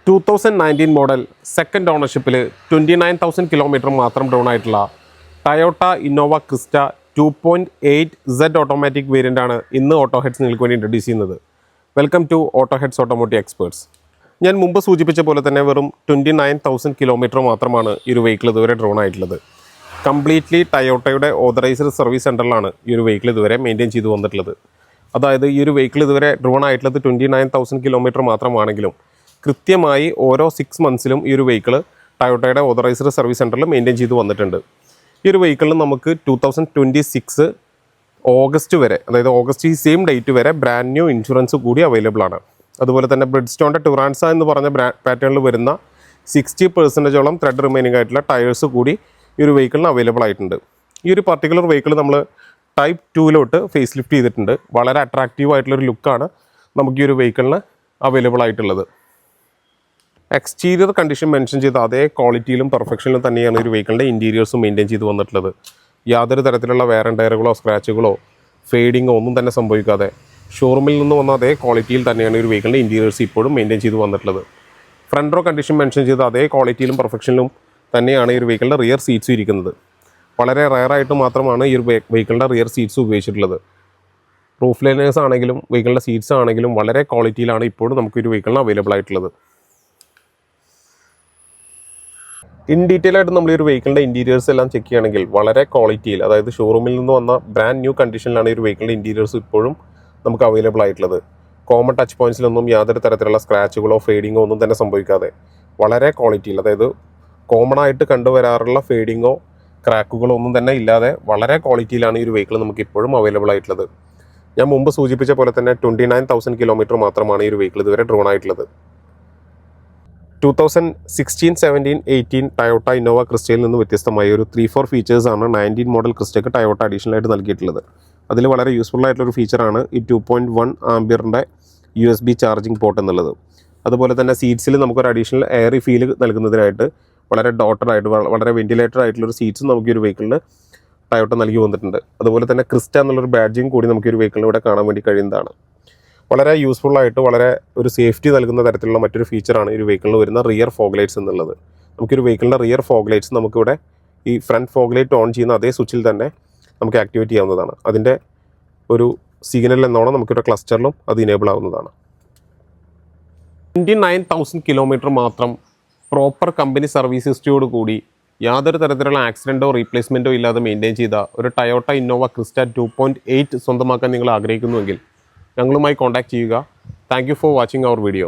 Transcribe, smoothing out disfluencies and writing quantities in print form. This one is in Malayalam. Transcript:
2019 മോഡൽ സെക്കൻഡ് ഓണർഷിപ്പിൽ 29,000 കിലോമീറ്റർ മാത്രം ഡൗൺ ആയിട്ടുള്ള Toyota Innova Crysta 2.8Z automatic variant ആണ് ഇന്ന് ഓട്ടോ ഹെഡ്സ് നിങ്ങൾക്ക് വേണ്ടി ഇൻട്രൊഡ്യൂസ് ചെയ്യുന്നത്. Welcome to auto heads automotive experts. ഞാൻ മുമ്പ് സൂചിപ്പിച്ച പോലെ തന്നെ വെറും 29,000 കിലോമീറ്റർ മാത്രമാണ് ഈ ഒരു വെഹിക്കിൾ ഇതുവരെ ഡ്രോൺ ആയിട്ടുള്ളത്. കംപ്ലീറ്റ്ലി ടയോട്ടയുടെ ഓതറൈസ്ഡ് സർവീസ് സെൻറ്ററിലാണ് ഈ ഒരു വെഹിക്കിൾ ഇതുവരെ മെയിൻറ്റെയിൻ ചെയ്തു വന്നിട്ടുള്ളത്. അതായത് ഈ ഒരു വെഹിക്കിൾ ഇതുവരെ ഡ്രോൺ ആയിട്ടുള്ളത് 29,000 കിലോമീറ്റർ മാത്രമാണെങ്കിലും കൃത്യമായി ഓരോ 6 മന്ത്സിലും ഈ ഒരു വെഹിക്കിൾ ടയോട്ടയുടെ ഓതറൈസ്ഡ് സർവീസ് സെൻറ്ററിൽ മെയിൻറ്റെയിൻ ചെയ്ത് വന്നിട്ടുണ്ട്. ഈ ഒരു വെഹിക്കിളിൽ നമുക്ക് 2026 ഓഗസ്റ്റ് വരെ, അതായത് ഓഗസ്റ്റ് ഈ സെയിം ഡേറ്റ് വരെ ബ്രാൻഡ് ന്യൂ ഇൻഷുറൻസ് കൂടി അവൈലബിൾ ആണ്. അതുപോലെ തന്നെ ബ്രിഡ്സ്റ്റോണിൻ്റെ ടുറാൻസ എന്ന് പറഞ്ഞ പാറ്റേണിൽ വരുന്ന 60% ത്രെഡ് റിമൈനിങ് ആയിട്ടുള്ള ടയേഴ്സ് കൂടി ഈ ഒരു വെഹിക്കിളിന് അവൈലബിൾ ആയിട്ടുണ്ട്. ഈ ഒരു പർട്ടിക്കുലർ വെഹിക്കിൾ നമ്മൾ ടൈപ്പ് 2 ഫേസ് ലിഫ്റ്റ് ചെയ്തിട്ടുണ്ട്. വളരെ അട്രാക്റ്റീവ് ആയിട്ടുള്ളൊരു ലുക്കാണ് നമുക്ക് ഈ ഒരു വെഹിക്കിളിന് അവൈലബിൾ ആയിട്ടുള്ളത്. എക്സ്റ്റീരിയർ കണ്ടീഷൻ മെൻഷൻ ചെയ്ത അതേ ക്വാളിറ്റിയിലും പെർഫെക്ഷനിലും തന്നെയാണ് ഒരു വെഹിക്കിളിൻ്റെ ഇൻറ്റീരിയേഴ്സും മെയിൻറ്റെയിൻ ചെയ്ത് വന്നിട്ടുള്ളത്. യാതൊരു തരത്തിലുള്ള വെയർ ആൻഡ് ടയറുകളോ സ്ക്രാച്ചുകളോ ഫെയ്ഡിങ്ങോ ഒന്നും തന്നെ സംഭവിക്കാതെ ഷോറൂമിൽ നിന്ന് വന്ന അതേ ക്വാളിറ്റിയിൽ തന്നെയാണ് ഒരു വെഹിക്കിളിൻ്റെ ഇൻറ്റീരിയേഴ്സ് ഇപ്പോഴും മെയിൻറ്റെയിൻ ചെയ്ത് വന്നിട്ടുള്ളത്. ഫ്രണ്ട് റോ കണ്ടീഷൻ മെൻഷൻ ചെയ്ത അതേ ക്വാളിറ്റിയിലും പെർഫെക്ഷനിലും തന്നെയാണ് ഈ ഒരു വെഹിക്കിളിൻ്റെ റിയർ സീറ്റ്സും ഇരിക്കുന്നത്. വളരെ റെയറായിട്ട് മാത്രമാണ് ഈ ഒരു വെഹിക്കിളിൻ്റെ റിയർ സീറ്റ്സ് ഉപയോഗിച്ചിട്ടുള്ളത്. റൂഫ് ലൈനേഴ്സ് ആണെങ്കിലും വെഹിക്കിളിൻ്റെ സീറ്റ്സ് ആണെങ്കിലും വളരെ ക്വാളിറ്റിയിലാണ് ഇപ്പോഴും നമുക്ക് ഒരു വെഹിക്കിളിന് അവൈലബിൾ ആയിട്ടുള്ളത്. ഇൻ ഡീറ്റെയിൽ ആയിട്ട് നമ്മൾ ഈ ഒരു വെഹിക്കിളിൻ്റെ ഇൻറ്റീരിയേഴ്സ് എല്ലാം ചെക്ക് ചെയ്യുകയാണെങ്കിൽ വളരെ ക്വാളിറ്റിയിൽ, അതായത് ഷോറൂമിൽ നിന്ന് വന്ന ബ്രാൻഡ് ന്യൂ കണ്ടീഷനിലാണ് ഈ ഒരു വെഹിക്കിളിൻ്റെ ഇൻറ്റീരിയേഴ്സ് ഇപ്പോഴും നമുക്ക് അവൈലബിൾ ആയിട്ടുള്ളത്. കോമൺ ടച്ച് പോയിൻറ്റ്സിലൊന്നും യാതൊരു തരത്തിലുള്ള സ്ക്രാച്ചുകളോ ഫെയ്ഡിങ്ങോ ഒന്നും തന്നെ സംഭവിക്കാതെ വളരെ ക്വാളിറ്റിയിൽ, അതായത് കോമൺ ആയിട്ട് കണ്ടുവരാറുള്ള ഫെയ്ഡിങ്ങോ ക്രാക്കുകളോ ഒന്നും തന്നെ ഇല്ലാതെ വളരെ ക്വാളിറ്റിയിലാണ് ഈ ഒരു വെഹിക്കിൾ നമുക്ക് ഇപ്പോഴും അവൈലബിൾ ആയിട്ടുള്ളത്. ഞാൻ മുമ്പ് സൂചിപ്പിച്ച പോലെ തന്നെ 29,000 കിലോമീറ്റർ മാത്രമാണ് ഈ ഒരു വെഹിക്കിൾ ഇതുവരെ ഡ്രോൺ ആയിട്ടുള്ളത്. 2016, 17, 18 ടയോട്ട ഇന്നോവ ക്രിസ്റ്റയിൽ നിന്ന് വ്യത്യസ്തമായ ഒരു 3-4 ഫീച്ചേഴ്സാണ് 19 മോഡൽ ക്രിസ്റ്റയ്ക്ക് ടയോട്ട അഡീഷണൽ ആയിട്ട് നൽകിയിട്ടുള്ളത്. അതിൽ വളരെ യൂസ്ഫുൾ ആയിട്ടുള്ളൊരു ഫീച്ചറാണ് ഈ 2.1 ആംബിയറിൻ്റെ USB ചാർജിങ് പോർട്ട് എന്നുള്ളത്. അതുപോലെ തന്നെ സീറ്റ്സിൽ നമുക്കൊരു അഡീഷണൽ എയറി ഫീൽ നൽകുന്നതിനായിട്ട് വളരെ ഡോട്ടഡായിട്ട് വളരെ വെന്റിലേറ്റഡ് ആയിട്ടുള്ളൊരു സീറ്റ്സും നമുക്ക് ഈ ഒരു വെഹിക്കിളിൽ ടയോട്ട നൽകി വന്നിട്ടുണ്ട്. അതുപോലെ തന്നെ ക്രിസ്റ്റ എന്നുള്ളൊരു ബാഡ്ജിങ് കൂടി നമുക്ക് ഈ ഒരു വെഹിക്കിളിൽ ഇവിടെ കാണാൻ വേണ്ടി കഴിയുന്നതാണ്. വളരെ യൂസ്ഫുള്ളായിട്ട് വളരെ ഒരു സേഫ്റ്റി നൽകുന്ന തരത്തിലുള്ള മറ്റൊരു ഫീച്ചറാണ് ഈ ഒരു വെഹിക്കിളിൽ വരുന്ന റിയർ ഫോഗ് ലൈറ്റ്സ് എന്നുള്ളത്. നമുക്കൊരു വെഹിക്കിളിൻ്റെ റിയർ ഫോഗ് ലൈറ്റ്സ് നമുക്കിവിടെ ഈ ഫ്രണ്ട് ഫോഗ് ലൈറ്റ് ഓൺ ചെയ്യുന്ന അതേ സ്വിച്ചിൽ തന്നെ നമുക്ക് ആക്ടിവേറ്റ് ചെയ്യാവുന്നതാണ്. അതിൻ്റെ ഒരു സിഗ്നൽ എന്നോണം നമുക്കിവിടെ ക്ലസ്റ്ററിലും അത് ഇനേബിൾ ആവുന്നതാണ്. 29,000 കിലോമീറ്റർ മാത്രം പ്രോപ്പർ കമ്പനി സർവീസ് ഹിസ്റ്ററിയോട് കൂടി യാതൊരു തരത്തിലുള്ള ആക്സിഡൻറ്റോ റീപ്ലേസ്മെൻറ്റോ ഇല്ലാതെ മെയിൻറ്റെയിൻ ചെയ്ത ഒരു ടയോട്ട ഇന്നോവ ക്രിസ്റ്റ 2.8 സ്വന്തമാക്കാൻ നിങ്ങൾ ആഗ്രഹിക്കുന്നുവെങ്കിൽ ഞങ്ങളുമായി കോൺടാക്റ്റ് ചെയ്യുക. Thank you for watching our video.